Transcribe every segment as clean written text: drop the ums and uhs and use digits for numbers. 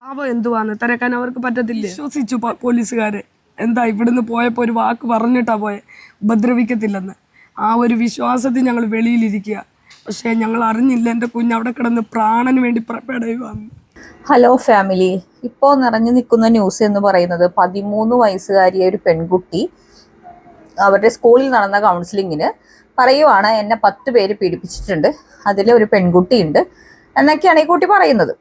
അവ എന്തുവാന്ന് തിരക്കാൻ അവർക്ക് പറ്റത്തില്ല. വിശ്വസിച്ചു പോലീസുകാരെ. എന്താ ഇവിടുന്ന് പോയപ്പോൾ ഒരു വാക്ക് പറഞ്ഞിട്ടാ പോയെ, ഉപദ്രവിക്കത്തില്ലെന്ന്. ആ ഒരു വിശ്വാസത്തിൽ ഞങ്ങൾ വെളിയിലിരിക്കുക. പക്ഷേ ഞങ്ങൾ അറിഞ്ഞില്ല എൻ്റെ കുഞ്ഞ് അവിടെ കിടന്ന് പ്രാണന് വേണ്ടി പെടയുവാന്ന്. ഹലോ ഫാമിലി, ഇപ്പോൾ നിറഞ്ഞു നിൽക്കുന്ന ന്യൂസ് എന്ന് പറയുന്നത് 13 വയസ്സുകാരിയ ഒരു പെൺകുട്ടി അവരുടെ സ്കൂളിൽ നടന്ന കൗൺസിലിങ്ങിന് പറയുവാണ്, എന്നെ 10 പേര് പീഡിപ്പിച്ചിട്ടുണ്ട്, അതിൽ ഒരു പെൺകുട്ടിയുണ്ട് എന്നൊക്കെയാണ് ഈ കുട്ടി പറയുന്നത്.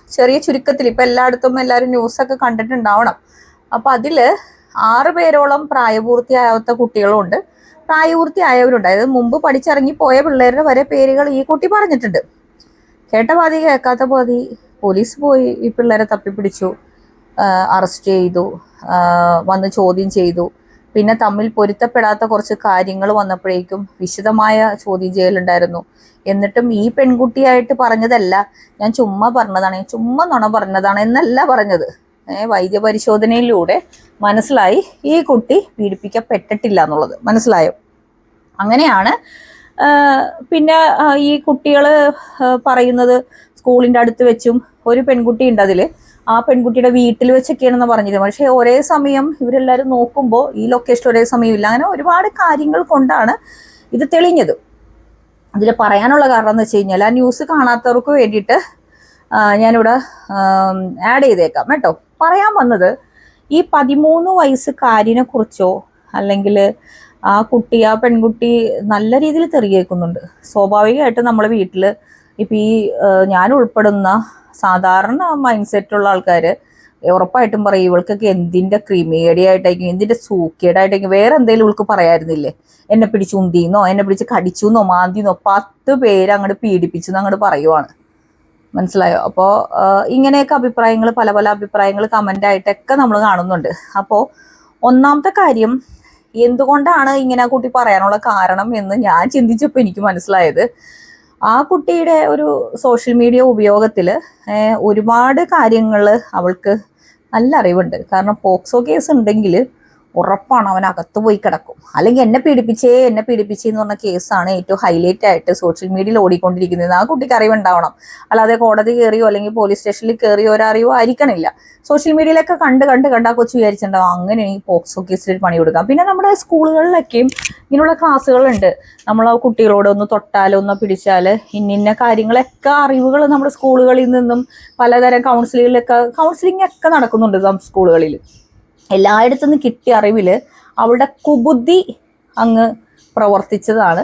ചെറിയ ചുരുക്കത്തിൽ ഇപ്പം എല്ലായിടത്തും എല്ലാവരും ന്യൂസൊക്കെ കണ്ടിട്ടുണ്ടാവണം. അപ്പം അതിൽ 6 പേരോളം പ്രായപൂർത്തിയാവാത്ത കുട്ടികളുണ്ട്, പ്രായപൂർത്തിയായവരുണ്ട്. അതായത് മുമ്പ് പഠിച്ചിറങ്ങി പോയ പിള്ളേരുടെ വരെ പേരുകൾ ഈ കുട്ടി പറഞ്ഞിട്ടുണ്ട്. കേട്ട പാതി കേൾക്കാത്ത പാതി പോലീസ് പോയി ഈ പിള്ളേരെ തപ്പിപ്പിടിച്ചു, അറസ്റ്റ് ചെയ്തു, വന്ന് ചോദ്യം ചെയ്തു. പിന്നെ തമ്മിൽ പൊരുത്തപ്പെടാത്ത കുറച്ച് കാര്യങ്ങൾ വന്നപ്പോഴേക്കും വിശദമായ ചോദ്യം ചെയ്യലുണ്ടായിരുന്നു. എന്നിട്ടും ഈ പെൺകുട്ടിയായിട്ട് പറഞ്ഞതല്ല, ഞാൻ ചുമ്മാ പറഞ്ഞതാണ്, ചുമ്മാ നുണ പറഞ്ഞതാണ് എന്നല്ല പറഞ്ഞത്. വൈദ്യപരിശോധനയിലൂടെ മനസ്സിലായി ഈ കുട്ടി പീഡിപ്പിക്കപ്പെട്ടിട്ടില്ല എന്നുള്ളത് മനസ്സിലായോ. അങ്ങനെയാണ് പിന്നെ ഈ കുട്ടികൾ പറയുന്നത് സ്കൂളിൻ്റെ അടുത്ത് വെച്ചും ഒരു പെൺകുട്ടി ഉണ്ട്, അതിൽ ആ പെൺകുട്ടിയുടെ വീട്ടിൽ വെച്ചൊക്കെയാണെന്ന് പറഞ്ഞിരുന്നു. പക്ഷേ ഒരേ സമയം ഇവരെല്ലാവരും നോക്കുമ്പോൾ ഈ ലൊക്കേഷൻ ഒരേ സമയം ഇല്ല. അങ്ങനെ ഒരുപാട് കാര്യങ്ങൾ കൊണ്ടാണ് ഇത് തെളിഞ്ഞത്. ഇതിൽ പറയാനുള്ള കാരണം എന്ന് വെച്ച് കഴിഞ്ഞാൽ, ആ ന്യൂസ് കാണാത്തവർക്ക് വേണ്ടിയിട്ട് ഞാനിവിടെ ആഡ് ചെയ്തേക്കാം കേട്ടോ. പറയാൻ വന്നത്, ഈ 13 വയസ്സുകാരിനെ കുറിച്ചോ അല്ലെങ്കിൽ ആ പെൺകുട്ടി നല്ല രീതിയിൽ തെറിയേക്കുന്നുണ്ട്. സ്വാഭാവികമായിട്ട് നമ്മളെ വീട്ടിൽ ഇപ്പം ഈ ഞാൻ ഉൾപ്പെടുന്ന സാധാരണ മൈൻഡ് സെറ്റുള്ള ആൾക്കാർ ഉറപ്പായിട്ടും പറയും, ഇവൾക്കൊക്കെ എന്തിൻ്റെ ക്രിമിയേഡിയായിട്ടായിരിക്കും, എന്തിൻ്റെ സൂക്കേടായിട്ടായിരിക്കും, വേറെ എന്തെങ്കിലും ഇവൾക്ക് പറയായിരുന്നില്ലേ, എന്നെ പിടിച്ച് ഉന്തിന്നോ എന്നെ പിടിച്ച് കടിച്ചുന്നോ മാന്തിന്നോ 10 പേര് അങ്ങോട്ട് പീഡിപ്പിച്ചെന്ന് അങ്ങോട്ട് പറയുവാണ്. മനസ്സിലായോ. അപ്പോൾ ഇങ്ങനെയൊക്കെ അഭിപ്രായങ്ങൾ, പല പല അഭിപ്രായങ്ങൾ കമൻ്റായിട്ടൊക്കെ നമ്മൾ കാണുന്നുണ്ട്. അപ്പോൾ ഒന്നാമത്തെ കാര്യം, എന്തുകൊണ്ടാണ് ഇങ്ങനെ കുട്ടി പറയാനുള്ള കാരണം എന്ന് ഞാൻ ചിന്തിച്ചപ്പോൾ എനിക്ക് മനസ്സിലായത്, ആ കുട്ടിയുടെ ഒരു സോഷ്യൽ മീഡിയ ഉപയോഗത്തിൽ ഒരുപാട് കാര്യങ്ങൾ അവൾക്ക് നല്ല അറിവുണ്ട്. കാരണം പോക്സോ കേസ് ഉണ്ടെങ്കിൽ ഉറപ്പാണ് അവൻ അകത്ത് പോയി കിടക്കും. അല്ലെങ്കിൽ എന്നെ പീഡിപ്പിച്ചേ എന്ന് പറഞ്ഞ കേസാണ് ഏറ്റവും ഹൈലൈറ്റ് ആയിട്ട് സോഷ്യൽ മീഡിയയിൽ ഓടിക്കൊണ്ടിരിക്കുന്നത്. ആ കുട്ടിക്ക് അറിവുണ്ടാവണം, അല്ലാതെ കോടതി കയറിയോ അല്ലെങ്കിൽ പോലീസ് സ്റ്റേഷനിൽ കയറിയോ ഒരറിവോ ആയിരിക്കണില്ല. സോഷ്യൽ മീഡിയയിലൊക്കെ കണ്ട് ആ കൊച്ചു വിചാരിച്ചിട്ടുണ്ടാവും അങ്ങനെ ഈ പോക്സോ കേസിൽ പണി കൊടുക്കാം. പിന്നെ നമ്മുടെ സ്കൂളുകളിലൊക്കെയും ഇങ്ങനെയുള്ള ക്ലാസ്സുകളുണ്ട്. നമ്മൾ ആ കുട്ടികളോട് ഒന്ന് തൊട്ടാലോ ഒന്ന് പിടിച്ചാൽ ഇന്ന കാര്യങ്ങളൊക്കെ അറിവുകൾ നമ്മുടെ സ്കൂളുകളിൽ നിന്നും പലതരം കൗൺസിലിംഗ് ഒക്കെ നടക്കുന്നുണ്ട് സ്കൂളുകളിൽ. എല്ലായിടത്തു നിന്ന് കിട്ടിയ അറിവിൽ അവളുടെ കുബുദ്ധി അങ്ങ് പ്രവർത്തിച്ചതാണ്.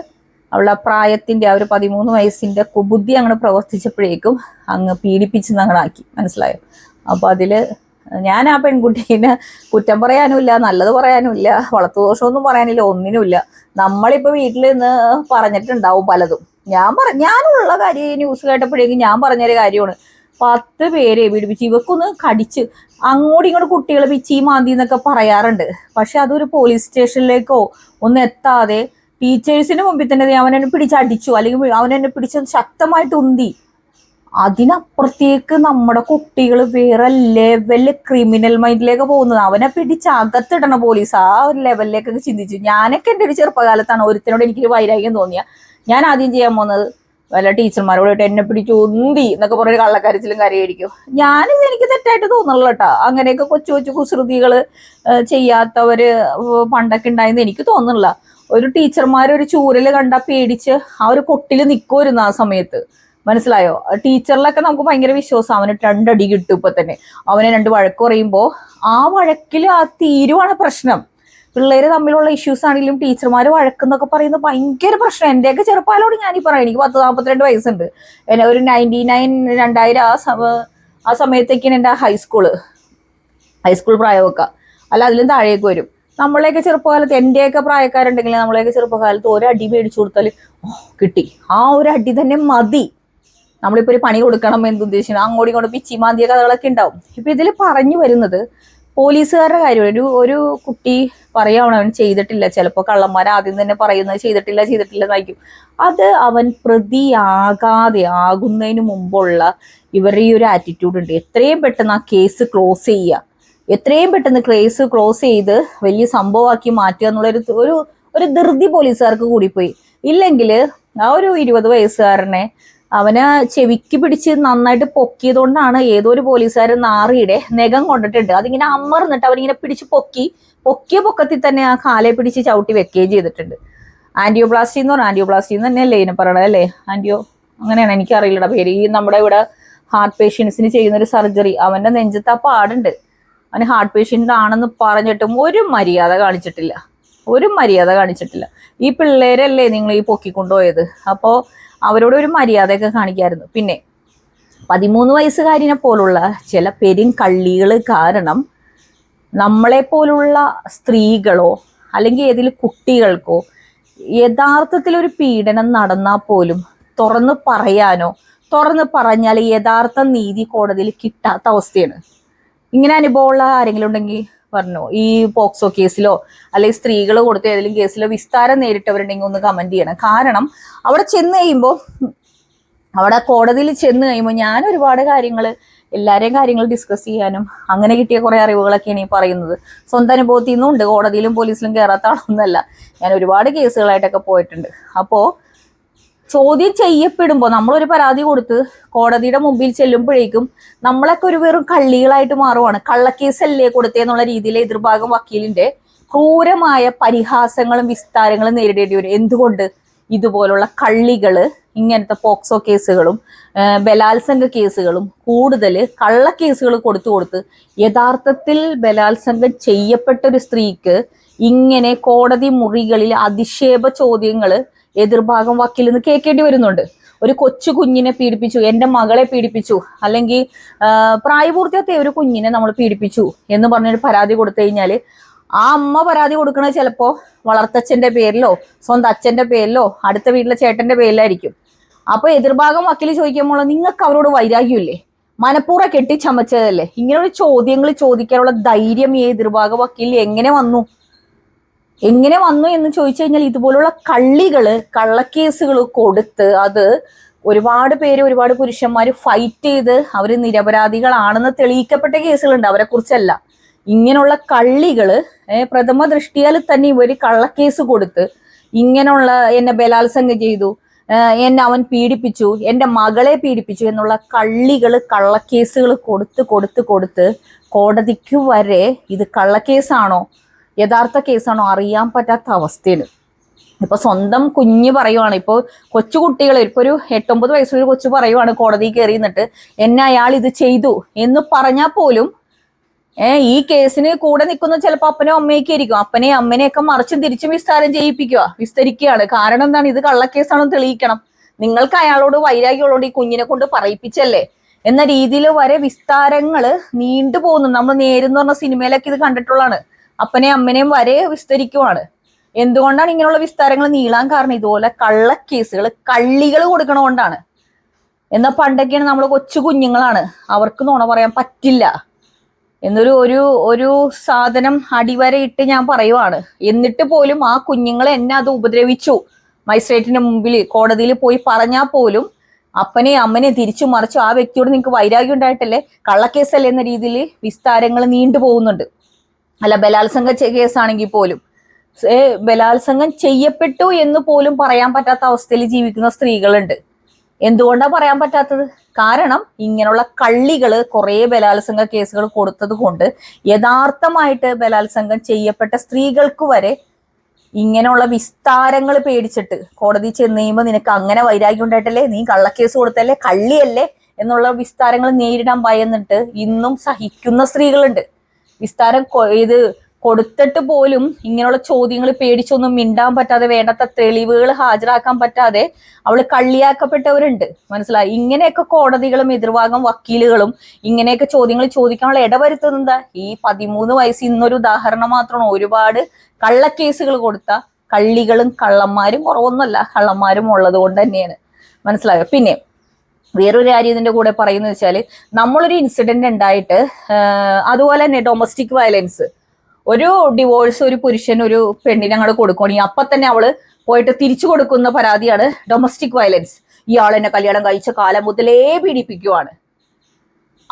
അവളുടെ പ്രായത്തിൻ്റെ ആ ഒരു 13 വയസ്സിൻ്റെ കുബുദ്ധി അങ്ങ് പ്രവർത്തിച്ചപ്പോഴേക്കും അങ്ങ് പീഡിപ്പിച്ചെന്ന് അങ്ങോട്ടാക്കി. മനസ്സിലായോ. അപ്പോൾ അതിൽ ഞാൻ ആ പെൺകുട്ടീനെ കുറ്റം പറയാനുമില്ല, നല്ലത് പറയാനുമില്ല, വളർത്തുദോഷമൊന്നും പറയാനില്ല, ഒന്നിനുമില്ല. നമ്മളിപ്പോൾ വീട്ടിൽ നിന്ന് പറഞ്ഞിട്ടുണ്ടാവും പലതും. ഞാനുള്ള കാര്യം ന്യൂസ് കേട്ടപ്പോഴേക്കും ഞാൻ പറഞ്ഞൊരു കാര്യമാണ്, 10 പേരെ പീഡിപ്പിച്ച് ഇവക്കൊന്ന് കടിച്ച് അങ്ങോട്ടും ഇങ്ങോട്ട് കുട്ടികൾ പിച്ചി മാന്തി എന്നൊക്കെ പറയാറുണ്ട്. പക്ഷെ അതൊരു പോലീസ് സ്റ്റേഷനിലേക്കോ ഒന്നും എത്താതെ ടീച്ചേഴ്സിന് മുമ്പിൽ തന്നെ അവനെന്നെ പിടിച്ചടിച്ചു, അല്ലെങ്കിൽ അവനെന്നെ പിടിച്ച് ശക്തമായിട്ട് ഉന്തി. അതിനപ്പുറത്തേക്ക് നമ്മുടെ കുട്ടികൾ വേറെ ലെവലിൽ ക്രിമിനൽ മൈൻഡിലേക്ക് പോകുന്നത്. അവനെ പിടിച്ച് അകത്തിടണ പോലീസ്, ആ ഒരു ലെവലിലേക്കൊക്കെ ചിന്തിച്ചു. ഞാനൊക്കെ എൻ്റെ ഒരു ചെറുപ്പകാലത്താണ് ഒരുത്തിനോട് എനിക്കൊരു വൈരാഗ്യം തോന്നിയ ഞാൻ ആദ്യം ചെയ്യാൻ പോകുന്നത് വല്ല ടീച്ചർമാരോട് എന്നെ പിടിച്ച് ഉന്തി എന്നൊക്കെ പറഞ്ഞൊരു കള്ളക്കരച്ചിലും കരയായിരിക്കും. എനിക്ക് തെറ്റായിട്ട് തോന്നുള്ളൂ കേട്ടോ. അങ്ങനെയൊക്കെ കൊച്ചു കൊച്ചു കുസൃതികൾ ചെയ്യാത്തവര് പണ്ടൊക്കെ ഉണ്ടായെന്ന് എനിക്ക് തോന്നുന്നില്ല. ഒരു ടീച്ചർമാരൊരു ചൂരല് കണ്ടാൽ പേടിച്ച് ആ ഒരു കൊട്ടിൽ നിൽക്കുമായിരുന്നു ആ സമയത്ത്. മനസ്സിലായോ. ടീച്ചറിലൊക്കെ നമുക്ക് ഭയങ്കര വിശ്വാസം, അവന് 2 അടി കിട്ടും. ഇപ്പൊ തന്നെ അവനെ 2 വഴക്ക് പറയുമ്പോൾ ആ വഴക്കിൽ ആ തീരുവാണ് പ്രശ്നം. പിള്ളേർ തമ്മിലുള്ള ഇഷ്യൂസ് ആണെങ്കിലും ടീച്ചർമാർ വഴക്കെന്നൊക്കെ പറയുന്നത് ഭയങ്കര പ്രശ്നം. എൻ്റെയൊക്കെ ചെറുപ്പാലോട് ഞാനീ പറയാം, എനിക്ക് 42 വയസ്സുണ്ട്. എന്നെ ഒരു 99 2000 ആ സമയത്തേക്കാണ് എൻ്റെ ഹൈസ്കൂൾ പ്രായമൊക്കെ, അല്ല അതിലും താഴേക്ക് വരും. നമ്മളെയൊക്കെ ചെറുപ്പകാലത്ത്, എൻ്റെയൊക്കെ പ്രായക്കാരുണ്ടെങ്കിൽ നമ്മളെയൊക്കെ ചെറുപ്പകാലത്ത് ഒരടി മേടിച്ചു കൊടുത്താൽ കിട്ടി, ആ ഒരു അടി തന്നെ മതി. നമ്മളിപ്പോൾ ഒരു പണി കൊടുക്കണം എന്തുദ്ദേശിക്കണം, അങ്ങോട്ടും ഇങ്ങോട്ടും പിച്ചി മാന്തിയ കഥകളൊക്കെ ഉണ്ടാവും. ഇപ്പം ഇതിൽ പറഞ്ഞു വരുന്നത് പോലീസുകാരുടെ കാര്യം. ഒരു കുട്ടി പറയുകയാണ് അവൻ ചെയ്തിട്ടില്ല. ചിലപ്പോൾ കള്ളന്മാർ ആദ്യം തന്നെ പറയുന്നത് ചെയ്തിട്ടില്ല എന്നായിരിക്കും. അത് അവൻ ആകുന്നതിന് മുമ്പുള്ള ഇവരുടെ ഈ ഒരു ആറ്റിറ്റ്യൂഡ് ഉണ്ട്. എത്രയും പെട്ടെന്ന് ആ കേസ് ക്ലോസ് ചെയ്യുക, എത്രയും പെട്ടെന്ന് കേസ് ക്ലോസ് ചെയ്ത് വലിയ സംഭവമാക്കി മാറ്റുക എന്നുള്ളൊരു ധൃതി പോലീസുകാർക്ക് കൂടിപ്പോയി. ഇല്ലെങ്കിൽ ആ ഒരു 20 വയസ്സുകാരനെ അവനെ ചെവിക്ക് പിടിച്ച് നന്നായിട്ട് പൊക്കിയതുകൊണ്ടാണ് ഏതോ ഒരു പോലീസുകാരൻ നാറിയുടെ നഖം കൊണ്ടിട്ടുണ്ട്. അതിങ്ങനെ അമർന്നിട്ട് അവനിങ്ങനെ പിടിച്ച് പൊക്കിയ പൊക്കത്തിൽ തന്നെ ആ കാലെ പിടിച്ച് ചവിട്ടി വെക്കുകയും ചെയ്തിട്ടുണ്ട്. ആന്റിയോപ്ലാസ്റ്റി എന്ന് പറഞ്ഞാൽ ആന്റിയോപ്ലാസ്റ്റി എന്ന് തന്നെയല്ലേ ഇതിനെ പറയണത് അല്ലേ? അങ്ങനെയാണ്, എനിക്കറിയില്ലടാ പേര്. ഈ നമ്മുടെ ഇവിടെ ഹാർട്ട് പേഷ്യൻസിന് ചെയ്യുന്ന ഒരു സർജറി. അവന്റെ നെഞ്ചത്ത് ആ പാടുണ്ട്. അവന് ഹാർട്ട് പേഷ്യൻ്റ് ആണെന്ന് പറഞ്ഞിട്ടും ഒരു മര്യാദ കാണിച്ചിട്ടില്ല. ഈ പിള്ളേരല്ലേ നിങ്ങൾ ഈ പൊക്കിക്കൊണ്ടുപോയത്? അപ്പോൾ അവരോട് ഒരു മര്യാദയൊക്കെ കാണിക്കായിരുന്നു. പിന്നെ 13 വയസ്സുകാരിനെ പോലുള്ള ചില പെരുങ്കള്ളികൾ കാരണം നമ്മളെ പോലുള്ള സ്ത്രീകളോ അല്ലെങ്കിൽ ഏതെങ്കിലും കുട്ടികൾക്കോ യഥാർത്ഥത്തിൽ ഒരു പീഡനം നടന്നാൽ പോലും തുറന്നു പറഞ്ഞാൽ യഥാർത്ഥ നീതി കോടതിയിൽ കിട്ടാത്ത അവസ്ഥയാണ്. ഇങ്ങനെ അനുഭവമുള്ള ആരെങ്കിലും ഉണ്ടെങ്കിൽ പറഞ്ഞോ. ഈ പോക്സോ കേസിലോ അല്ലെങ്കിൽ സ്ത്രീകൾ കൊടുത്ത ഏതെങ്കിലും കേസിലോ വിസ്താരം നേരിട്ടവരുണ്ടെങ്കിൽ ഒന്ന് കമന്റ് ചെയ്യണം. കാരണം അവിടെ കോടതിയിൽ ചെന്ന് കഴിയുമ്പോൾ ഞാൻ ഒരുപാട് എല്ലാവരെയും കാര്യങ്ങൾ ഡിസ്കസ് ചെയ്യാനും അങ്ങനെ കിട്ടിയ കുറെ അറിവുകളൊക്കെയാണ് ഈ പറയുന്നത്. സ്വന്തം അനുഭവത്തിൽ നിന്നും ഉണ്ട്. കോടതിയിലും പോലീസിലും കയറാത്ത ആളൊന്നുമല്ല. ഞാൻ ഒരുപാട് കേസുകളായിട്ടൊക്കെ പോയിട്ടുണ്ട്. അപ്പോൾ ചോദ്യം ചെയ്യപ്പെടുമ്പോൾ നമ്മളൊരു പരാതി കൊടുത്ത് കോടതിയുടെ മുമ്പിൽ ചെല്ലുമ്പോഴേക്കും നമ്മളൊക്കെ ഒരു വെറും കള്ളികളായിട്ട് മാറുവാണ്. കള്ളക്കേസല്ലേ കൊടുത്തേന്നുള്ള രീതിയിൽ എതിർഭാഗം വക്കീലിന്റെ ക്രൂരമായ പരിഹാസങ്ങളും വിസ്താരങ്ങളും നേരിടേണ്ടി വരും. എന്തുകൊണ്ട്? ഇതുപോലുള്ള കള്ളികള് ഇങ്ങനത്തെ പോക്സോ കേസുകളും ബലാത്സംഗ കേസുകളും കൂടുതൽ കള്ളക്കേസുകൾ കൊടുത്ത് യഥാർത്ഥത്തിൽ ബലാത്സംഗം ചെയ്യപ്പെട്ട ഒരു സ്ത്രീക്ക് ഇങ്ങനെ കോടതി മുറികളിൽ അധിക്ഷേപ ചോദ്യങ്ങൾ എതിർഭാഗം വക്കീലിൽ നിന്ന് കേൾക്കേണ്ടി വരുന്നുണ്ട്. ഒരു കൊച്ചു കുഞ്ഞിനെ പീഡിപ്പിച്ചു, എൻ്റെ മകളെ പീഡിപ്പിച്ചു, അല്ലെങ്കിൽ പ്രായപൂർത്തിയായ ഒരു കുഞ്ഞിനെ നമ്മൾ പീഡിപ്പിച്ചു എന്ന് പറഞ്ഞൊരു പരാതി കൊടുത്തു കഴിഞ്ഞാൽ ആ അമ്മ പരാതി കൊടുക്കണത് ചിലപ്പോൾ വളർത്തച്ഛൻ്റെ പേരിലോ സ്വന്തം അച്ഛൻ്റെ പേരിലോ അടുത്ത വീട്ടിലെ ചേട്ടൻ്റെ പേരിലായിരിക്കും. അപ്പൊ എതിർഭാഗം വക്കീൽ ചോദിക്കുമ്പോൾ നിങ്ങൾക്ക് അവരോട് വൈരാഗ്യമില്ലേ? മനഃപൂർവ്വം കെട്ടിച്ചമച്ചതല്ലേ? ഇങ്ങനെയുള്ള ചോദ്യങ്ങൾ ചോദിക്കാനുള്ള ധൈര്യം ഈ എതിർഭാഗ വക്കീൽ എങ്ങനെ വന്നു എന്ന് ചോദിച്ചു കഴിഞ്ഞാൽ ഇതുപോലുള്ള കള്ളക്കേസുകൾ കൊടുത്ത് അത് ഒരുപാട് പുരുഷന്മാർ ഫൈറ്റ് ചെയ്ത് അവർ നിരപരാധികളാണെന്ന് തെളിയിക്കപ്പെട്ട കേസുകളുണ്ട്. അവരെ കുറിച്ചല്ല. ഇങ്ങനെയുള്ള പ്രഥമ ദൃഷ്ടിയാൽ തന്നെ ഇവർ കള്ളക്കേസ് കൊടുത്ത് ഇങ്ങനെയുള്ള എന്നെ ബലാത്സംഗം ചെയ്തു, എന്നെ അവൻ പീഡിപ്പിച്ചു, എൻ്റെ മകളെ പീഡിപ്പിച്ചു എന്നുള്ള കള്ളക്കേസുകൾ കൊടുത്ത് കോടതിക്ക് വരെ ഇത് കള്ളക്കേസാണോ യഥാർത്ഥ കേസാണോ അറിയാൻ പറ്റാത്ത അവസ്ഥയാണ്. ഇപ്പൊ സ്വന്തം കുഞ്ഞ് പറയുവാണ്, ഇപ്പൊ കൊച്ചുകുട്ടികൾ ഇപ്പൊ ഒരു 8-9 വയസ്സുള്ള കൊച്ചു പറയുവാണ് കോടതി കയറി നിന്നിട്ട് എന്നെ അയാൾ ഇത് ചെയ്തു എന്ന് പറഞ്ഞാൽ പോലും ഈ കേസിന് കൂടെ നിൽക്കുന്ന ചിലപ്പോൾ അപ്പനോ അമ്മയൊക്കെ ആയിരിക്കും. അപ്പനെയും അമ്മനെയൊക്കെ മറിച്ചും തിരിച്ചും വിസ്തരിക്കുകയാണ്. കാരണം എന്താണ്? ഇത് കള്ളക്കേസാണെന്ന് തെളിയിക്കണം. നിങ്ങൾക്ക് അയാളോട് വൈരാഗ്യമുള്ളതുകൊണ്ട് ഈ കുഞ്ഞിനെ കൊണ്ട് പറയിപ്പിച്ചല്ലേ എന്ന രീതിയിൽ വരെ വിസ്താരങ്ങള് നീണ്ടു പോകുന്നു. നമ്മൾ നേരെന്ന് പറഞ്ഞ സിനിമയിലൊക്കെ ഇത് കണ്ടിട്ടുള്ളതാണ്. അപ്പനെയും അമ്മനെയും വരെ വിസ്തരിക്കുവാണ്. എന്തുകൊണ്ടാണ് ഇങ്ങനെയുള്ള വിസ്താരങ്ങൾ നീളാൻ കാരണം? ഇതുപോലെ കള്ളികൾ കൊടുക്കണോണ്ടാണ്. എന്നാൽ പണ്ടൊക്കെയാണ് നമ്മൾ കൊച്ചു കുഞ്ഞുങ്ങളാണ്, അവർക്ക് നുണ പറയാൻ പറ്റില്ല എന്നൊരു ഒരു സാധനം അടിവരയിട്ട് ഞാൻ പറയുവാണ്. എന്നിട്ട് പോലും ആ കുഞ്ഞുങ്ങളെ എന്നെ അത് ഉപദ്രവിച്ചു മജിസ്ട്രേറ്റിന്റെ മുമ്പിൽ കോടതിയിൽ പോയി പറഞ്ഞാൽ പോലും അപ്പനെയും അമ്മനെയും തിരിച്ചു മറിച്ചു ആ വ്യക്തിയോട് നിങ്ങൾക്ക് വൈരാഗ്യം ഉണ്ടായിട്ടല്ലേ കള്ളക്കേസല്ലേ എന്ന രീതിയിൽ വിസ്താരങ്ങൾ നീണ്ടു പോകുന്നുണ്ട്. അല്ല ബലാത്സംഗ കേസാണെങ്കിൽ പോലും ബലാത്സംഗം ചെയ്യപ്പെട്ടു എന്ന് പോലും പറയാൻ പറ്റാത്ത അവസ്ഥയിൽ ജീവിക്കുന്ന സ്ത്രീകളുണ്ട്. എന്തുകൊണ്ടാണ് പറയാൻ പറ്റാത്തത്? കാരണം ഇങ്ങനെയുള്ള കുറെ ബലാത്സംഗ കേസുകൾ കൊടുത്തത് കൊണ്ട് യഥാർത്ഥമായിട്ട് ബലാത്സംഗം ചെയ്യപ്പെട്ട സ്ത്രീകൾക്ക് വരെ ഇങ്ങനെയുള്ള വിസ്താരങ്ങൾ പേടിച്ചിട്ട് കോടതി ചെന്ന് കഴിയുമ്പോൾ നിനക്ക് അങ്ങനെ വൈരാഗ്യം ഉണ്ടായിട്ടല്ലേ, നീ കള്ളക്കേസ് കൊടുത്തല്ലേ, കള്ളിയല്ലേ എന്നുള്ള വിസ്താരങ്ങൾ നേരിടാൻ ഭയന്നിട്ട് ഇന്നും സഹിക്കുന്ന സ്ത്രീകളുണ്ട്. വിസ്താരം കൊടുത്തിട്ട് പോലും ഇങ്ങനെയുള്ള ചോദ്യങ്ങൾ പേടിച്ചൊന്നും മിണ്ടാൻ പറ്റാതെ വേണ്ടത്ര തെളിവുകൾ ഹാജരാക്കാൻ പറ്റാതെ അവള് കള്ളിയാക്കപ്പെട്ടവരുണ്ട്. മനസ്സിലായി? ഇങ്ങനെയൊക്കെ കോടതികളും എതിർഭാഗം വക്കീലുകളും ഇങ്ങനെയൊക്കെ ചോദ്യങ്ങൾ ചോദിക്കാനുള്ള ഇടവരുത്തുന്നത് ഈ 13 വയസ്സ് ഇന്നൊരു ഉദാഹരണം മാത്രമാണ്. ഒരുപാട് കള്ളക്കേസുകൾ കൊടുത്ത കള്ളികളും കള്ളന്മാരും കുറവൊന്നുമല്ല, കള്ളന്മാരും ഉള്ളത് കൊണ്ട് തന്നെയാണ്. മനസ്സിലായോ? പിന്നെ വേറൊരു കാര്യം ഇതിന്റെ കൂടെ പറയുന്നത് വെച്ചാല് നമ്മളൊരു ഇൻസിഡന്റ് ഉണ്ടായിട്ട് അതുപോലെ തന്നെ ഡൊമസ്റ്റിക് വയലൻസ്, ഒരു ഡിവോഴ്സ് ഒരു പുരുഷൻ ഒരു പെണ്ണിനെ അങ്ങോട്ട് കൊടുക്കുകയാണെങ്കിൽ അപ്പൊ തന്നെ അവള് പോയിട്ട് തിരിച്ചു കൊടുക്കുന്ന പരാതിയാണ് ഡൊമസ്റ്റിക് വയലൻസ്. ഇയാൾ എന്നെ കല്യാണം കഴിച്ച കാലം മുതലേ പീഡിപ്പിക്കുവാണ്.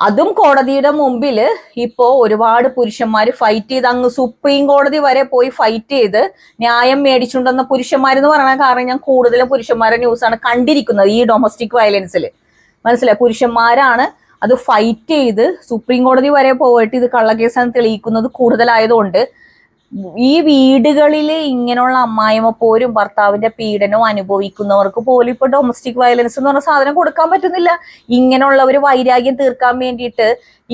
അതും കോടതിയുടെ മുമ്പിൽ ഇപ്പോ ഒരുപാട് പുരുഷന്മാർ ഫൈറ്റ് ചെയ്ത് അങ്ങ് സുപ്രീം കോടതി വരെ പോയി ഫൈറ്റ് ചെയ്ത് ന്യായം മേടിച്ചുകൊണ്ടുവന്ന പുരുഷന്മാരെന്ന് പറയുന്ന കാരണം ഞാൻ കൂടുതലും പുരുഷന്മാരുടെ ന്യൂസാണ് കണ്ടിരിക്കുന്നത് ഈ ഡൊമസ്റ്റിക് വയലൻസിൽ. മനസ്സിലായി, പുരുഷന്മാരാണ് അത് ഫൈറ്റ് ചെയ്ത് സുപ്രീം കോടതി വരെ പോയിട്ട് ഇത് കള്ളക്കേസാണ് തെളിയിക്കുന്നത് കൂടുതലായതുകൊണ്ട് ഈ വീടുകളിൽ ഇങ്ങനെയുള്ള അമ്മായിമ്മ പോരും ഭർത്താവിന്റെ പീഡനവും അനുഭവിക്കുന്നവർക്ക് പോലും ഇപ്പൊ ഡൊമസ്റ്റിക് വയലൻസ് എന്ന് പറഞ്ഞ സാധനം കൊടുക്കാൻ പറ്റുന്നില്ല. ഇങ്ങനെയുള്ളവർ വൈരാഗ്യം തീർക്കാൻ വേണ്ടിയിട്ട്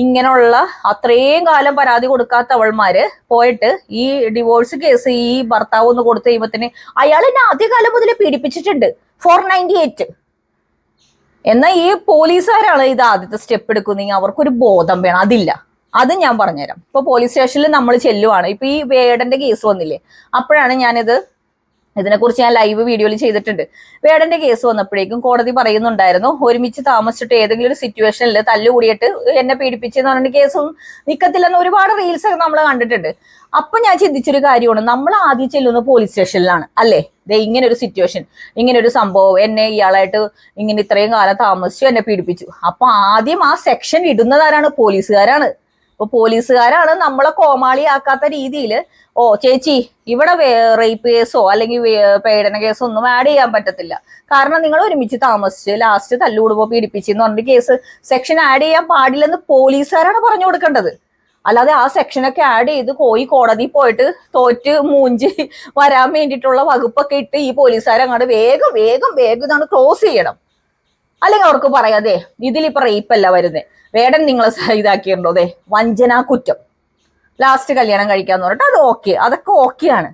ഇങ്ങനെയുള്ള അത്രയും കാലം പരാതി കൊടുക്കാത്തവൾമാര് പോയിട്ട് ഈ ഡിവോഴ്സ് കേസ് ഈ ഭർത്താവ് ഒന്ന് കൊടുത്തു കഴിയുമ്പത്തിന് അയാൾ എന്നെ ആദ്യകാലം മുതൽ പീഡിപ്പിച്ചിട്ടുണ്ട് 498. എന്നാൽ ഈ പോലീസുകാരാണ് ഇത് ആദ്യത്തെ സ്റ്റെപ്പ് എടുക്കുന്നെങ്കിൽ അവർക്കൊരു ബോധം വേണം. അതില്ല. അത് ഞാൻ പറഞ്ഞുതരാം. ഇപ്പൊ പോലീസ് സ്റ്റേഷനിൽ നമ്മൾ ചെല്ലുവാണ്. ഇപ്പൊ ഈ വേടന്റെ കേസ് വന്നില്ലേ, അപ്പോഴാണ് ഇതിനെക്കുറിച്ച് ഞാൻ ലൈവ് വീഡിയോയിൽ ചെയ്തിട്ടുണ്ട്. വേടന്റെ കേസ് വന്നപ്പോഴേക്കും കോടതി പറയുന്നുണ്ടായിരുന്നു ഒരുമിച്ച് താമസിച്ചിട്ട് ഏതെങ്കിലും ഒരു സിറ്റുവേഷനിൽ തല്ലുകൂടിയിട്ട് എന്നെ പീഡിപ്പിച്ചെന്ന് പറഞ്ഞിട്ട് കേസും നിൽക്കത്തില്ലെന്ന് ഒരുപാട് റീൽസ് ഒക്കെ നമ്മൾ കണ്ടിട്ടുണ്ട്. അപ്പൊ ഞാൻ ചിന്തിച്ചൊരു കാര്യമാണ്, നമ്മൾ ആദ്യം ചെല്ലുന്ന പോലീസ് സ്റ്റേഷനിലാണ് അല്ലേ, ഇങ്ങനെ ഒരു സിറ്റുവേഷൻ, ഇങ്ങനെ ഒരു സംഭവം, എന്നെ ഇയാളായിട്ട് ഇങ്ങനെ ഇത്രയും കാലം താമസിച്ചു, എന്നെ പീഡിപ്പിച്ചു. അപ്പൊ ആദ്യം ആ സെക്ഷൻ ഇടുന്നതാരാണ്? പോലീസുകാരാണ്. അപ്പൊ പോലീസുകാരാണ് നമ്മളെ കോമാളിയാക്കാത്ത രീതിയിൽ ചേച്ചി ഇവിടെ റേപ്പ് കേസോ അല്ലെങ്കിൽ പീഡന കേസോ ഒന്നും ആഡ് ചെയ്യാൻ പറ്റത്തില്ല, കാരണം നിങ്ങൾ ഒരുമിച്ച് താമസിച്ച് ലാസ്റ്റ് തല്ലുകൂടുമ്പോ പീഡിപ്പിച്ചെന്ന് പറഞ്ഞിട്ട് കേസ് സെക്ഷൻ ആഡ് ചെയ്യാൻ പാടില്ലെന്ന് പോലീസുകാരാണ് പറഞ്ഞു കൊടുക്കേണ്ടത്. അല്ലാതെ ആ സെക്ഷനൊക്കെ ആഡ് ചെയ്ത് കോടതി പോയിട്ട് തോറ്റ് മൂഞ്ചി വരാൻ വേണ്ടിയിട്ടുള്ള വകുപ്പൊക്കെ ഇട്ട് ഈ പോലീസുകാരങ്ങാണ്ട് വേഗം വേഗം വേഗം ഇതാണ് ക്ലോസ് ചെയ്യണം. അല്ലെങ്കിൽ അവർക്ക് പറയാതെ ഇതിലിപ്പോ റേപ്പല്ല വരുന്നത്, വേടൻ നിങ്ങളെ ഇതാക്കിയിട്ടുണ്ടോ, അതെ വഞ്ചനാ കുറ്റം, ലാസ്റ്റ് കല്യാണം കഴിക്കാന്ന് പറഞ്ഞിട്ട് അത് ഓക്കെ, അതൊക്കെ ഓക്കെയാണ്.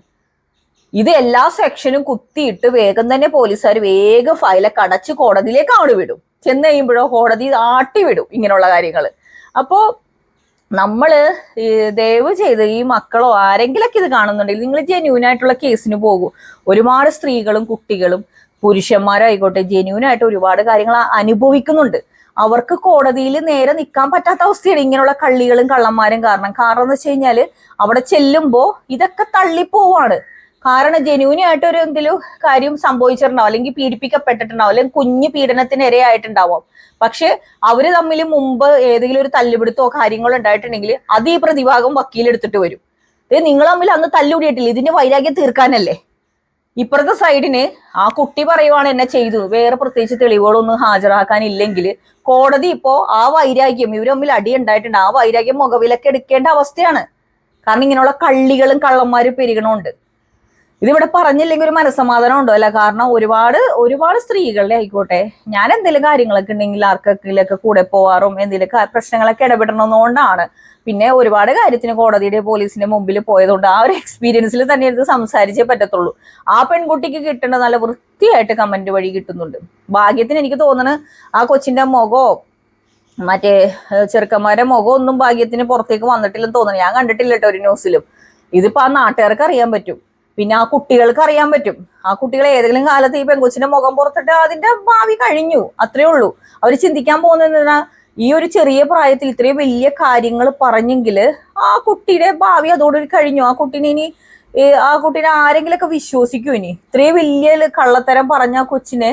ഇത് എല്ലാ സെക്ഷനും കുത്തിയിട്ട് വേഗം തന്നെ പോലീസുകാർ വേഗം ഫയലൊക്കെ അടച്ച് കോടതിയിലേക്ക് അവിടെ വിടും. ചെന്ന് കഴിയുമ്പോഴോ കോടതി ആട്ടി വിടും ഇങ്ങനെയുള്ള കാര്യങ്ങൾ. അപ്പോ നമ്മള് ദയവ് ചെയ്ത് ഈ മക്കളോ ആരെങ്കിലൊക്കെ ഇത് കാണുന്നുണ്ടെങ്കിൽ നിങ്ങൾ ജെന്യൂനായിട്ടുള്ള കേസിന് പോകൂ. ഒരുപാട് സ്ത്രീകളും കുട്ടികളും പുരുഷന്മാരായിക്കോട്ടെ ജെന്യൂനായിട്ട് ഒരുപാട് കാര്യങ്ങൾ അനുഭവിക്കുന്നുണ്ട്. അവർക്ക് കോടതിയിൽ നേരെ നിൽക്കാൻ പറ്റാത്ത അവസ്ഥയാണ് ഇങ്ങനെയുള്ള കള്ളികളും കള്ളന്മാരും കാരണം എന്ന് വെച്ച് കഴിഞ്ഞാല് അവിടെ ചെല്ലുമ്പോ ഇതൊക്കെ തള്ളിപ്പോവാണ്. കാരണം ജെന്യൂനായിട്ട് ഒരു എന്തെങ്കിലും കാര്യം സംഭവിച്ചിട്ടുണ്ടാവും, അല്ലെങ്കിൽ പീഡിപ്പിക്കപ്പെട്ടിട്ടുണ്ടാവും, അല്ലെങ്കിൽ കുഞ്ഞ് പീഡനത്തിന് ഇരയായിട്ടുണ്ടാവാം. പക്ഷെ അവര് തമ്മിൽ മുമ്പ് ഏതെങ്കിലും ഒരു തല്ലുപിടുത്തോ കാര്യങ്ങളോ ഉണ്ടായിട്ടുണ്ടെങ്കിൽ അത് ഈ പ്രതിഭാഗം വക്കീലെടുത്തിട്ട് വരും. നിങ്ങൾ തമ്മിൽ അന്ന് തല്ലുകൂടിയിട്ടില്ല, ഇതിന്റെ വൈരാഗ്യം തീർക്കാനല്ലേ. ഇപ്പുറത്തെ സൈഡിന് ആ കുട്ടി പറയുവാണ് എന്നെ ചെയ്തു, വേറെ പ്രത്യേകിച്ച് തെളിവുകളൊന്നും ഹാജരാക്കാനില്ലെങ്കിൽ കോടതി ഇപ്പോ ആ വൈരാഗ്യം ഇവർ തമ്മിൽ അടി ഉണ്ടായിട്ടുണ്ട്, ആ വൈരാഗ്യം മുഖവിലൊക്കെ എടുക്കേണ്ട അവസ്ഥയാണ്. കാരണം ഇങ്ങനെയുള്ള കള്ളികളും കള്ളന്മാരും പെരുകണമുണ്ട്. ഇതിവിടെ പറഞ്ഞില്ലെങ്കിൽ ഒരു മനസ്സമാധാനം ഉണ്ടോ അല്ല. കാരണം ഒരുപാട് സ്ത്രീകളുടെ ആയിക്കോട്ടെ, ഞാൻ എന്തെങ്കിലും കാര്യങ്ങളൊക്കെ ഉണ്ടെങ്കിൽ ആർക്കെങ്കിലൊക്കെ കൂടെ പോവാറും എന്തെങ്കിലും പ്രശ്നങ്ങളൊക്കെ ഇടപെടണമെന്നുകൊണ്ടാണ്. പിന്നെ ഒരുപാട് കാര്യത്തിന് കോടതിയുടെ പോലീസിന്റെ മുമ്പിൽ പോയതുകൊണ്ട് ആ ഒരു എക്സ്പീരിയൻസിൽ തന്നെ എടുത്ത് സംസാരിച്ചേ പറ്റത്തുള്ളൂ. ആ പെൺകുട്ടിക്ക് കിട്ടേണ്ട നല്ല വൃത്തിയായിട്ട് കമന്റ് വഴി കിട്ടുന്നുണ്ട്. ഭാഗ്യത്തിന് എനിക്ക് തോന്നുന്നു ആ കൊച്ചിന്റെ മുഖോ മറ്റേ ചെറുക്കന്മാരുടെ മുഖം ഒന്നും ഭാഗ്യത്തിന് പുറത്തേക്ക് വന്നിട്ടില്ലെന്ന് തോന്നുന്നു. ഞാൻ കണ്ടിട്ടില്ല കേട്ടോ ഒരു ന്യൂസിലും. ഇതിപ്പോ ആ നാട്ടുകാർക്ക് അറിയാൻ പറ്റും, പിന്നെ ആ കുട്ടികൾക്ക് അറിയാൻ പറ്റും. ആ കുട്ടികൾ ഏതെങ്കിലും കാലത്ത് ഈ പെൺകൊച്ചിന്റെ മുഖം പുറത്തിട്ട് അതിന്റെ ഭാവി കഴിഞ്ഞു, അത്രേ ഉള്ളൂ. അവർ ചിന്തിക്കാൻ പോകുന്നതെന്നാ, ഈ ഒരു ചെറിയ പ്രായത്തിൽ ഇത്രയും വലിയ കാര്യങ്ങൾ പറഞ്ഞെങ്കിൽ ആ കുട്ടിയുടെ ഭാവി അതോടൊരു കഴിഞ്ഞു. ആ കുട്ടീനെ ആരെങ്കിലൊക്കെ വിശ്വസിക്കൂ? ഇനി ഇത്രയും വലിയ കള്ളത്തരം പറഞ്ഞ ആ കൊച്ചിനെ,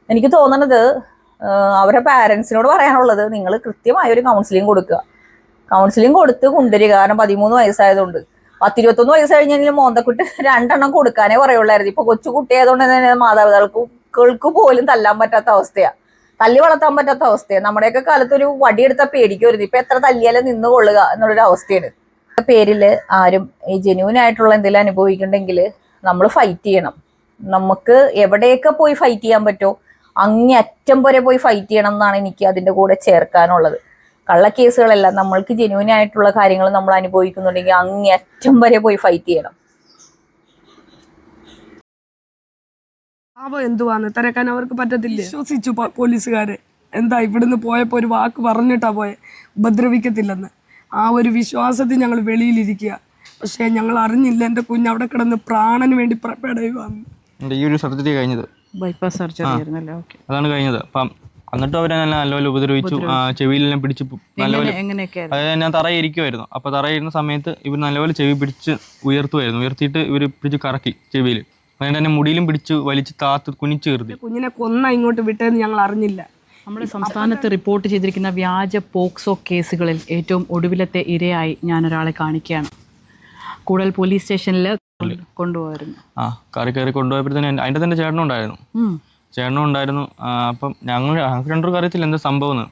എനിക്ക് തോന്നണത് അവരുടെ പാരൻസിനോട് പറയാനുള്ളത്, നിങ്ങൾ കൃത്യമായ ഒരു കൗൺസിലിംഗ് കൊടുക്കുക. കൗൺസിലിംഗ് കൊടുത്ത് കൊണ്ടുവരിക. കാരണം 13 വയസ്സായതുകൊണ്ട് 10-21 വയസ്സ് കഴിഞ്ഞെങ്കിലും മോന്തക്കുട്ടി 2 എണ്ണം കൊടുക്കാനേ പറയുള്ളായിരുന്നു. ഇപ്പൊ കൊച്ചു കുട്ടിയായതുകൊണ്ട് തന്നെ മാതാപിതാക്കൾക്ക് പോലും തല്ലാൻ പറ്റാത്ത അവസ്ഥയാ, തല്ലി വളർത്താൻ പറ്റാത്ത അവസ്ഥയാണ്. നമ്മുടെയൊക്കെ കാലത്ത് ഒരു വടിയെടുത്താൽ പേടിക്കുമായിരുന്നു. ഇപ്പൊ എത്ര തല്ലിയാലും നിന്ന് കൊള്ളുക എന്നുള്ളൊരു അവസ്ഥയാണ്. പേരിൽ ആരും ഈ ജെന്യൂനായിട്ടുള്ള എന്തെങ്കിലും അനുഭവിക്കണ്ടെങ്കിൽ നമ്മൾ ഫൈറ്റ് ചെയ്യണം. നമുക്ക് എവിടെയൊക്കെ പോയി ഫൈറ്റ് ചെയ്യാൻ പറ്റുമോ അങ്ങേയറ്റം വരെ പോയി ഫൈറ്റ് ചെയ്യണം എന്നാണ് എനിക്ക് അതിൻ്റെ കൂടെ ചേർക്കാനുള്ളത്. കള്ളക്കേസുകളല്ല, നമ്മൾക്ക് ജെന്യൂനായിട്ടുള്ള കാര്യങ്ങൾ നമ്മൾ അനുഭവിക്കുന്നുണ്ടെങ്കിൽ അങ്ങേയറ്റം വരെ പോയി ഫൈറ്റ് ചെയ്യണം. എന്തുവാന്ന് തിരക്കാൻ അവർക്ക് പറ്റത്തില്ല. വിശ്വസിച്ചു പോലീസുകാരെ. എന്താ ഇവിടുന്ന് പോയപ്പോൾ ഒരു വാക്ക് പറഞ്ഞിട്ടാ പോയെ, ഉപദ്രവിക്കത്തില്ലെന്ന്. ആ ഒരു വിശ്വാസത്തിൽ ഞങ്ങൾ വെളിയിലിരിക്കുക. പക്ഷേ ഞങ്ങൾ അറിഞ്ഞില്ല എൻ്റെ കുഞ്ഞ് അവിടെ കിടന്ന് പ്രാണന് വേണ്ടി പെടയുവാന്ന്. ഈ ഒരു സർജറി കഴിഞ്ഞത് ബൈപ്പാസ് സർജറി ആയിരുന്നല്ലോ. അതാണ് കഴിഞ്ഞത്. അപ്പം എന്നിട്ടും അവരെ നല്ലപോലെ ഉപദ്രവിച്ചു, ചെവിയിലെല്ലാം പിടിച്ച് നല്ലപോലെ. അതായത് ഞാൻ തറയിരിക്കുമായിരുന്നു. അപ്പോൾ തറയിരുന്ന സമയത്ത് ഇവർ നല്ലപോലെ ചെവി പിടിച്ച് ഉയർത്തിയിട്ട് ഇവർ പിടിച്ച് കറക്കി ചെവിയിൽ. അതുകൊണ്ട് തന്നെ മുടിയിലും പിടിച്ച് വലിച്ച് താത്ത് കുനിച്ച് കയറി. കുഞ്ഞിനെ കൊന്ന ഇങ്ങോട്ട് വിട്ടതെന്ന് ഞങ്ങൾ അറിഞ്ഞില്ല. നമ്മുടെ സംസ്ഥാനത്ത് റിപ്പോർട്ട് ചെയ്തിരിക്കുന്ന വ്യാജ പോക്സോ കേസുകളിൽ ഏറ്റവും ഒടുവിലത്തെ ഇരയായി ഞാനൊരാളെ കാണിക്കുകയാണ്. കൂടൽ പോലീസ് സ്റ്റേഷനിൽ കൊണ്ടുപോയിരുന്നു. കയറി കൊണ്ടുപോയപ്പോഴത്തേന് അതിൻ്റെ തന്നെ ചേട്ടനും ഉണ്ടായിരുന്നു. അപ്പം ഞങ്ങൾക്ക് രണ്ടുപേർക്കും അറിയത്തില്ല എന്താ സംഭവം എന്ന്.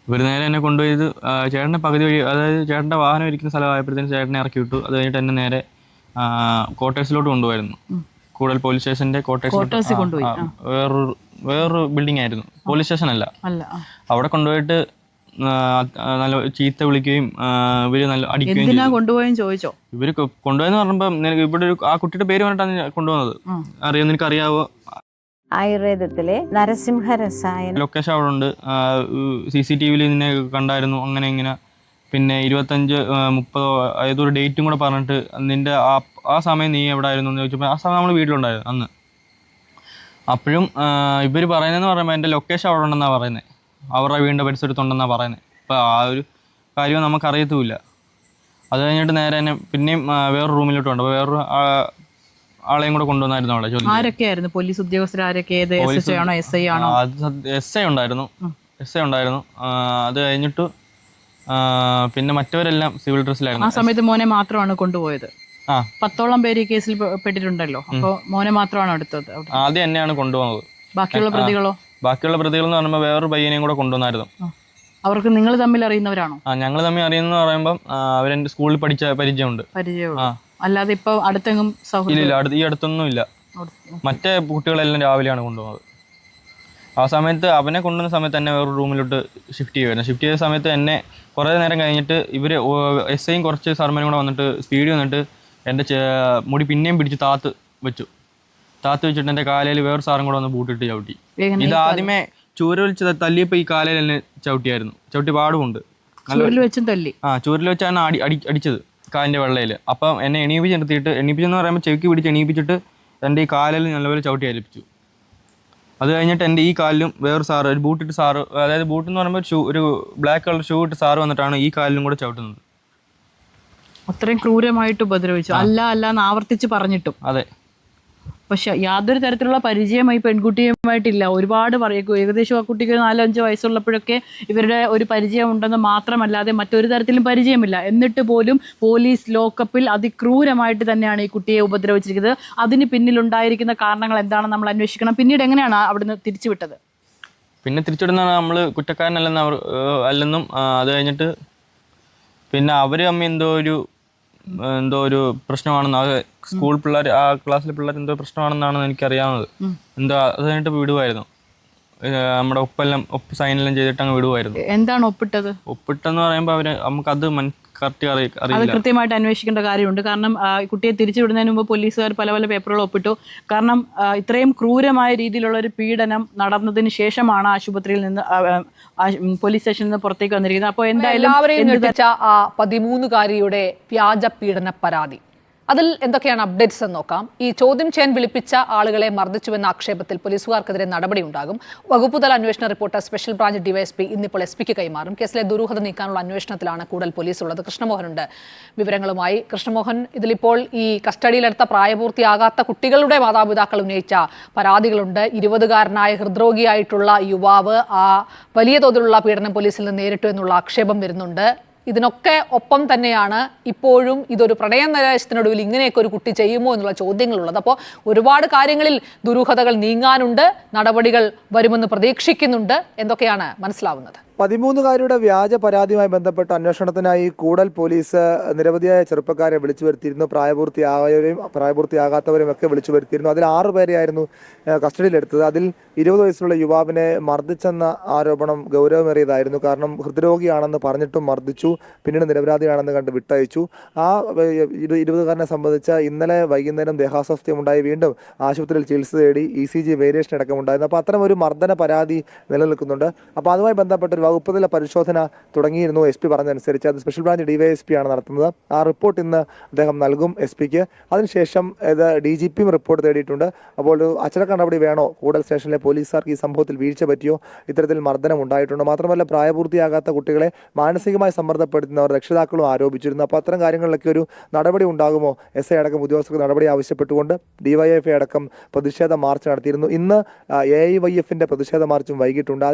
ഇവർ നേരെ എന്നെ കൊണ്ടുപോയത് ചേട്ടൻ്റെ പകുതി വഴി, അതായത് ചേട്ടൻ്റെ വാഹനം ഇരിക്കുന്ന സ്ഥലമായപ്പോഴത്തേന് ചേട്ടനെ ഇറക്കി വിട്ടു. അത് കഴിഞ്ഞിട്ട് എന്നെ നേരെ ക്വാർട്ടേഴ്സിലോട്ട് കൊണ്ടുപോയിരുന്നു. കൂടൽ പോലീസ് സ്റ്റേഷൻ്റെ ക്വാർട്ടേഴ്സിൽ വേറൊരു ബിൽഡിംഗ് ആയിരുന്നു, പോലീസ് സ്റ്റേഷൻ അല്ല. അവിടെ കൊണ്ടുപോയിട്ട് നല്ല ചീത്ത വിളിക്കുകയും ഇവര് നല്ല അടിക്കുകയും കൊണ്ടുപോയെന്ന് ചോദിച്ചോ? ഇവര് കൊണ്ടുപോയെന്ന് പറഞ്ഞപ്പോൾ ഇവിടെ ആ കുട്ടിയുടെ പേര് പറഞ്ഞിട്ടാണ് കൊണ്ടുപോകുന്നത്. നിനക്ക് അറിയാവോ? ആയുർവേദത്തിലെ നരസിംഹ രസായന ലൊക്കേഷൻ അവിടെ ഉണ്ട്, CCTV നിന്നെ കണ്ടായിരുന്നു, അങ്ങനെ ഇങ്ങനെ. പിന്നെ 25-30 ഏതൊരു ഡേറ്റും കൂടെ പറഞ്ഞിട്ട് നിന്റെ ആ സമയം നീ എവിടെ ആയിരുന്നു എന്ന് ചോദിച്ചപ്പോൾ ആ സമയം നമ്മൾ വീട്ടിലുണ്ടായിരുന്നു അന്ന്. അപ്പോഴും ഇവർ പറയുന്നതെന്ന് പറയുമ്പോൾ എൻ്റെ ലൊക്കേഷൻ അവിടെ ഉണ്ടെന്നാണ് പറയുന്നത്, അവരുടെ വീടിൻ്റെ പരിസരത്തുണ്ടെന്നാണ് പറയുന്നത്. അപ്പോൾ ആ ഒരു കാര്യം നമുക്കറിയത്തുമില്ല. അത് കഴിഞ്ഞിട്ട് നേരെ തന്നെ പിന്നെയും വേറൊരു റൂമിലോട്ട് കൊണ്ട് വേറൊരു ആളെയും കൂടെ കൊണ്ടുവന്നായിരുന്നു അവിടെ. ആരൊക്കെയായിരുന്നു പോലീസ് ഉദ്യോഗസ്ഥർ? ആരൊക്കെ? SI ഉണ്ടായിരുന്നു. അത് കഴിഞ്ഞിട്ട് പിന്നെ മറ്റവരെല്ലാം സിവിൽ ഡ്രസ്സിലായിരുന്നു. ആ സമയത്ത് മോനെ മാത്രമാണ് കൊണ്ടുപോയത്. 10ഓളം പേര് ഈ കേസിൽ പെട്ടിട്ടുണ്ടല്ലോ. അപ്പോൾ മോനെ മാത്രമാണ് എടുത്തത്? ആദ്യം എന്നെയാണ് കൊണ്ടുപോകുന്നത്. ബാക്കിയുള്ള പ്രതികളോ? ബാക്കിയുള്ള പ്രതികൾ എന്ന് പറയുമ്പോൾ വേറൊരു പയ്യനെയും കൂടെ കൊണ്ടുവന്നായിരുന്നു. അവർക്ക് നിങ്ങൾ തമ്മിൽ അറിയുന്നവരാണോ? ഞങ്ങൾ തമ്മിൽ അറിയുന്ന പറയുമ്പോൾ അവരെന്റെ സ്കൂളിൽ പഠിച്ച പരിചയമുണ്ട്. അല്ലാതെ ഇപ്പൊ അടുത്തെങ്കിലും ഇല്ല, ഈ അടുത്തൊന്നും ഇല്ല. മറ്റേ കുട്ടികളെല്ലാം രാവിലെയാണ് കൊണ്ടുപോകുന്നത്. ആ സമയത്ത് അവനെ കൊണ്ടുവന്ന സമയത്ത് എന്നെ വേറൊരു റൂമിലോട്ട് ഷിഫ്റ്റ് ചെയ്ത സമയത്ത് എന്നെ കുറേ നേരം കഴിഞ്ഞിട്ട് ഇവർ SIയും കുറച്ച് സർമാനും കൂടെ വന്നിട്ട് സ്പീഡിൽ വന്നിട്ട് എൻ്റെ മുടി പിന്നെയും പിടിച്ച് താത്ത് വെച്ചിട്ട് എൻ്റെ കാലയിൽ വേറൊരു സാറും കൂടെ വന്ന് ബൂട്ടിട്ട് ചവിട്ടി. ഇത് ആദ്യമേ ചൂര വലിച്ച് തല്ലിയപ്പോൾ ഈ കാലയിൽ എന്നെ ചവിട്ടി പാടുമുണ്ട്. ചൂരിൽ വെച്ചാണ് അടിച്ചത് കാലിൻ്റെ വെള്ളയിൽ. അപ്പം എന്നെ എണീപ്പിച്ചെന്ന് പറയുമ്പോൾ ചെവിക്ക് പിടിച്ച് എണീപ്പിച്ചിട്ട് എൻ്റെ ഈ കാലിൽ നല്ലപോലെ ചവിട്ടി അരിപ്പിച്ചു. അത് കഴിഞ്ഞിട്ട് എൻ്റെ ഈ കാലിലും വേറൊരു സാറ്, ഒരു ബൂട്ടിട്ട് സാറ്, അതായത് ബൂട്ടെന്ന് പറയുമ്പോൾ ഒരു ബ്ലാക്ക് കളർ ഷൂ ഇട്ട് സാറ് വന്നിട്ടാണ് ഈ കാലിലും കൂടെ ചവിട്ടുന്നത്. അത്രയും ക്രൂരമായിട്ട് ഉപദ്രവിച്ചു. അല്ല എന്ന് ആവർത്തിച്ച് പറഞ്ഞിട്ടും. അതെ. പക്ഷെ യാതൊരു തരത്തിലുള്ള പരിചയം ഈ പെൺകുട്ടിയുമായിട്ടില്ല. ഒരുപാട് പറയും, ഏകദേശം ആ കുട്ടിക്ക് 4-5 വയസ്സുള്ളപ്പോഴൊക്കെ ഇവരുടെ ഒരു പരിചയം ഉണ്ടെന്ന് മാത്രമല്ലാതെ മറ്റൊരു തരത്തിലും പരിചയമില്ല. എന്നിട്ട് പോലും പോലീസ് ലോക്കപ്പിൽ അതിക്രൂരമായിട്ട് തന്നെയാണ് ഈ കുട്ടിയെ ഉപദ്രവിച്ചിരിക്കുന്നത്. അതിന് പിന്നിലുണ്ടായിരിക്കുന്ന കാരണങ്ങൾ എന്താണെന്ന് നമ്മൾ അന്വേഷിക്കണം. പിന്നീട് എങ്ങനെയാണ് അവിടുന്ന് തിരിച്ചുവിട്ടത്? പിന്നെ തിരിച്ചുവിടുന്നതാണ് നമ്മൾ അല്ലെന്നും അത് കഴിഞ്ഞിട്ട് പിന്നെ അവർ അമ്മ എന്തോ ഒരു പ്രശ്നമാണെന്ന്, സ്കൂൾ പിള്ളേർ, ആ ക്ലാസ്സിലെ പിള്ളേർ എന്തോ പ്രശ്നമാണെന്നാണ് എനിക്കറിയാവുന്നത്. അത് കഴിഞ്ഞിട്ട് വിടുമായിരുന്നു. നമ്മുടെ ഒപ്പ് സൈനെല്ലാം ചെയ്തിട്ട് അങ്ങ് വിടുമായിരുന്നു. എന്താണ് ഒപ്പിട്ടെന്ന് പറയുമ്പോൾ നമുക്കത് കറക്റ്റ് അത് കൃത്യമായിട്ട് അന്വേഷിക്കേണ്ട കാര്യമുണ്ട്. കാരണം കുട്ടിയെ തിരിച്ചുവിടുന്നതിന് മുമ്പ് പോലീസുകാർ പല പേപ്പറുകൾ ഒപ്പിട്ടു. കാരണം ഇത്രയും ക്രൂരമായ രീതിയിലുള്ള ഒരു പീഡനം നടന്നതിന് ശേഷമാണ് ആശുപത്രിയിൽ നിന്ന് പോലീസ് സ്റ്റേഷനിൽ നിന്ന് പുറത്തേക്ക് വന്നിരിക്കുന്നത്. അപ്പോൾ എന്തായാലും 13-കാരിയുടെ വ്യാജ പീഡന പരാതി, അതിൽ എന്തൊക്കെയാണ് അപ്ഡേറ്റ്സ് എന്ന് നോക്കാം. ഈ ചോദ്യം ചെയ്യാൻ വിളിപ്പിച്ച ആളുകളെ മർദ്ദിച്ചുവെന്ന ആക്ഷേപത്തിൽ പോലീസുകാർക്കെതിരെ നടപടി ഉണ്ടാകും. വകുപ്പുതല അന്വേഷണ റിപ്പോർട്ട് സ്പെഷ്യൽ ബ്രാഞ്ച് DYSP ഇന്നിപ്പോൾ SP-ക്ക് കൈമാറും. കേസിലെ ദുരൂഹത നീക്കാനുള്ള അന്വേഷണത്തിലാണ് കൂടുതൽ പോലീസ് ഉള്ളത്. കൃഷ്ണമോഹനുണ്ട് വിവരങ്ങളുമായി. കൃഷ്ണമോഹൻ, ഇതിലിപ്പോൾ ഈ കസ്റ്റഡിയിലെടുത്ത പ്രായപൂർത്തിയാകാത്ത കുട്ടികളുടെ മാതാപിതാക്കൾ ഉന്നയിച്ച പരാതികളുണ്ട്. 20-കാരനായ ഹൃദ്രോഗിയായിട്ടുള്ള യുവാവ് വലിയ തോതിലുള്ള പീഡനം പോലീസിൽ നിന്ന് നേരിട്ടു എന്നുള്ള ആക്ഷേപം വരുന്നുണ്ട്. ഇതിനൊക്കെ ഒപ്പം തന്നെയാണ് ഇപ്പോഴും ഇതൊരു പ്രണയനൈരാശ്യത്തിനൊടുവിൽ ഇങ്ങനെയൊക്കെ ഒരു കുട്ടി ചെയ്യുമോ എന്നുള്ള ചോദ്യങ്ങളുള്ളത്. അപ്പോൾ ഒരുപാട് കാര്യങ്ങളിൽ ദുരൂഹതകൾ നീങ്ങാനുണ്ട്, നടപടികൾ വരുമെന്ന് പ്രതീക്ഷിക്കുന്നുണ്ട്. എന്തൊക്കെയാണ് മനസ്സിലാവുന്നത്? 13-കാരിയുടെ വ്യാജ പരാതിയുമായി ബന്ധപ്പെട്ട അന്വേഷണത്തിനായി കൂടൽ പോലീസ് നിരവധിയായ ചെറുപ്പക്കാരെ വിളിച്ചു വരുത്തിയിരുന്നു. പ്രായപൂർത്തിയാകാത്തവരെയും ഒക്കെ വിളിച്ചു വരുത്തിയിരുന്നു. അതിൽ 6 പേരെയായിരുന്നു കസ്റ്റഡിയിലെടുത്തത്. അതിൽ 20 വയസ്സുള്ള യുവാവിനെ മർദ്ദിച്ചെന്ന ആരോപണം ഗൗരവമേറിയതായിരുന്നു. കാരണം ഹൃദ്രോഗിയാണെന്ന് പറഞ്ഞിട്ടും മർദ്ദിച്ചു, പിന്നീട് നിരപരാധിയാണെന്ന് കണ്ട് വിട്ടയച്ചു. ആ 20-കാരനെ സംബന്ധിച്ച് ഇന്നലെ വൈകുന്നേരം ദേഹാസ്വാസ്ഥ്യമുണ്ടായി വീണ്ടും ആശുപത്രിയിൽ ചികിത്സ തേടി ECG വേരിയേഷൻ അടക്കമുണ്ടായിരുന്നു. അപ്പോൾ അത്തരം ഒരു മർദ്ദന പരാതി നിലനിൽക്കുന്നുണ്ട്. അപ്പോൾ അതുമായി ബന്ധപ്പെട്ട വകുപ്പുതല പരിശോധന തുടങ്ങിയിരുന്നു SP പറഞ്ഞതനുസരിച്ച്. അത് സ്പെഷ്യൽ ബ്രാഞ്ച് DYSP ആണ് നടത്തുന്നത്. ആ റിപ്പോർട്ട് ഇന്ന് അദ്ദേഹം നൽകും SP-ക്ക്. അതിനുശേഷം ഇത് DGPയും റിപ്പോർട്ട് തേടിയിട്ടുണ്ട്. അപ്പോൾ ഒരു അച്ചടക്ക നടപടി വേണോ, കൂടൽ സ്റ്റേഷനിലെ പോലീസുകാർക്ക് ഈ സംഭവത്തിൽ വീഴ്ച പറ്റിയോ, ഇത്തരത്തിൽ മർദ്ദനം ഉണ്ടായിട്ടുണ്ട്, മാത്രമല്ല പ്രായപൂർത്തിയാകാത്ത കുട്ടികളെ മാനസികമായി സമ്മർദ്ദപ്പെടുത്തുന്നവർ രക്ഷിതാക്കളും ആരോപിച്ചിരുന്നു. അപ്പോൾ അത്തരം കാര്യങ്ങളിലൊക്കെ ഒരു നടപടി ഉണ്ടാകുമോ, SI അടക്കം ഉദ്യോഗസ്ഥർക്ക് നടപടി ആവശ്യപ്പെട്ടുകൊണ്ട് DYFI അടക്കം പ്രതിഷേധ മാർച്ച് നടത്തിയിരുന്നു. ഇന്ന് AIYF പ്രതിഷേധ മാർച്ചും വൈകിട്ടുണ്ട്.